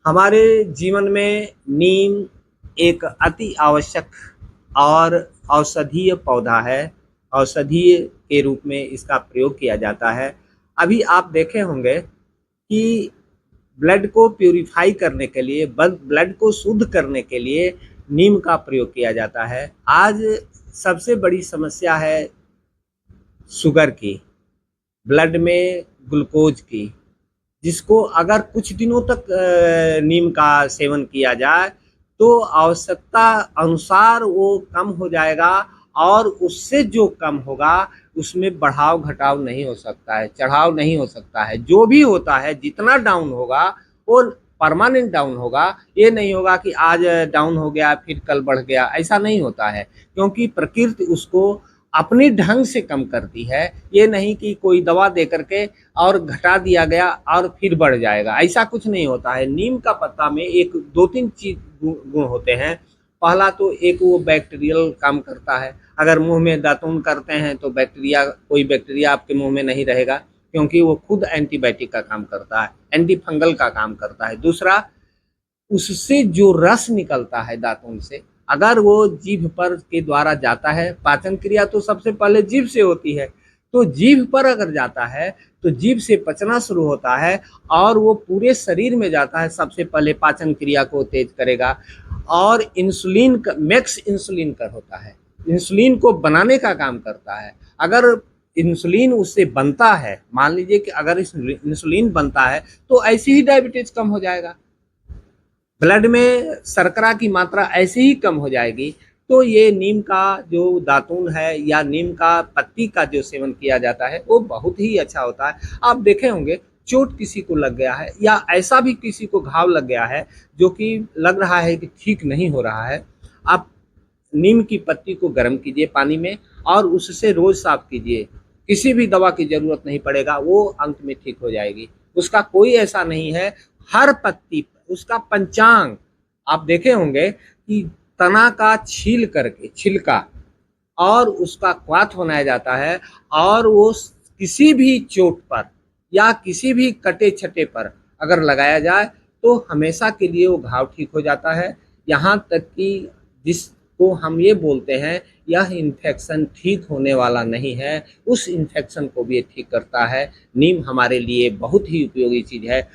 हमारे जीवन में नीम एक अति आवश्यक और औषधीय पौधा है। औषधीय के रूप में इसका प्रयोग किया जाता है। अभी आप देखे होंगे कि ब्लड को प्यूरिफाई करने के लिए, ब्लड को शुद्ध करने के लिए नीम का प्रयोग किया जाता है। आज सबसे बड़ी समस्या है शुगर की, ब्लड में ग्लूकोज की, जिसको अगर कुछ दिनों तक नीम का सेवन किया जाए तो आवश्यकता अनुसार वो कम हो जाएगा, और उससे जो कम होगा उसमें बढ़ाव घटाव नहीं हो सकता है, चढ़ाव नहीं हो सकता है। जो भी होता है जितना डाउन होगा वो परमानेंट डाउन होगा। ये नहीं होगा कि आज डाउन हो गया फिर कल बढ़ गया, ऐसा नहीं होता है, क्योंकि प्रकृति उसको अपने ढंग से कम करती है। ये नहीं कि कोई दवा दे करके और घटा दिया गया और फिर बढ़ जाएगा, ऐसा कुछ नहीं होता है। नीम का पत्ता में एक दो तीन चीज गुण होते हैं। पहला तो एक वो बैक्टीरियल काम करता है। अगर मुंह में दातून करते हैं तो कोई बैक्टीरिया आपके मुंह में नहीं रहेगा, क्योंकि वो खुद एंटीबायोटिक का काम करता है, एंटी फंगल का काम करता है। दूसरा, उससे जो रस निकलता है दातून से, अगर वो जीभ पर के द्वारा जाता है, पाचन क्रिया तो सबसे पहले जीभ से होती है, तो जीभ पर अगर जाता है तो जीभ से पचना शुरू होता है और वो पूरे शरीर में जाता है। सबसे पहले पाचन क्रिया को तेज करेगा और इंसुलिन का मैक्स इंसुलिन कर होता है, इंसुलिन को बनाने का काम करता है। अगर इंसुलिन उससे बनता है, मान लीजिए कि अगर इंसुलिन बनता है तो ऐसे ही डायबिटीज कम हो जाएगा, ब्लड में शर्करा की मात्रा ऐसे ही कम हो जाएगी। तो ये नीम का जो दातून है या नीम का पत्ती का जो सेवन किया जाता है वो बहुत ही अच्छा होता है। आप देखे होंगे चोट किसी को लग गया है या ऐसा भी किसी को घाव लग गया है जो कि लग रहा है कि ठीक नहीं हो रहा है, आप नीम की पत्ती को गर्म कीजिए पानी में और उससे रोज साफ कीजिए। किसी भी दवा की जरूरत नहीं पड़ेगा, वो अंत में ठीक हो जाएगी। उसका कोई ऐसा नहीं है, हर पत्ती उसका पंचांग आप देखे होंगे कि तना का छील करके छिलका और उसका क्वाथ बनाया जाता है, और वो किसी भी चोट पर या किसी भी कटे छटे पर अगर लगाया जाए तो हमेशा के लिए वो घाव ठीक हो जाता है। यहाँ तक कि जिसको हम ये बोलते हैं यह इन्फेक्शन ठीक होने वाला नहीं है, उस इन्फेक्शन को भी ये ठीक करता है। नीम हमारे लिए बहुत ही उपयोगी चीज़ है,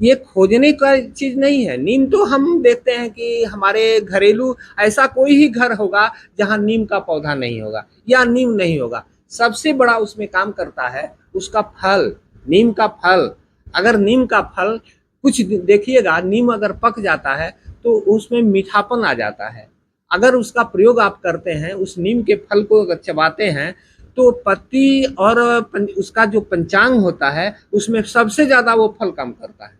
ये खोजने का चीज नहीं है। नीम तो हम देखते हैं कि हमारे घरेलू ऐसा कोई ही घर होगा जहां नीम का पौधा नहीं होगा या नीम नहीं होगा। सबसे बड़ा उसमें काम करता है उसका फल, नीम का फल। अगर नीम का फल कुछ देखिएगा, नीम अगर पक जाता है तो उसमें मीठापन आ जाता है। अगर उसका प्रयोग आप करते हैं, उस नीम के फल को अगर चबाते हैं तो पत्ती और उसका जो पंचांग होता है उसमें सबसे ज्यादा वो फल काम करता है,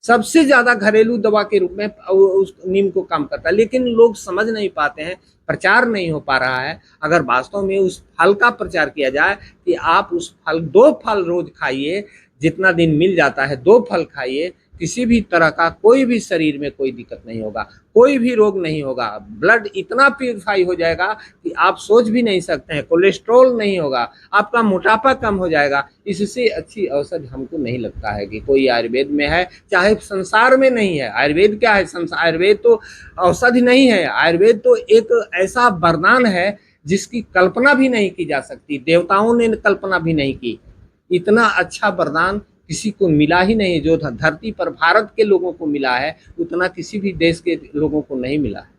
सबसे ज्यादा घरेलू दवा के रूप में उस नीम को काम करता है। लेकिन लोग समझ नहीं पाते हैं, प्रचार नहीं हो पा रहा है। अगर वास्तव में उस फल का प्रचार किया जाए कि आप उस फल, 2 फल रोज खाइए, जितना दिन मिल जाता है 2 फल खाइए, किसी भी तरह का कोई भी शरीर में कोई दिक्कत नहीं होगा, कोई भी रोग नहीं होगा। ब्लड इतना प्यूरिफाई हो जाएगा कि आप सोच भी नहीं सकते हैं, कोलेस्ट्रॉल नहीं होगा, आपका मोटापा कम हो जाएगा। इससे अच्छी औषधि हमको नहीं लगता है कि कोई आयुर्वेद में है, चाहे संसार में नहीं है। आयुर्वेद क्या है, आयुर्वेद तो औषधि नहीं है, आयुर्वेद तो एक ऐसा वरदान है जिसकी कल्पना भी नहीं की जा सकती, देवताओं ने कल्पना भी नहीं की। इतना अच्छा वरदान किसी को मिला ही नहीं, जो धरती पर भारत के लोगों को मिला है उतना किसी भी देश के लोगों को नहीं मिला है।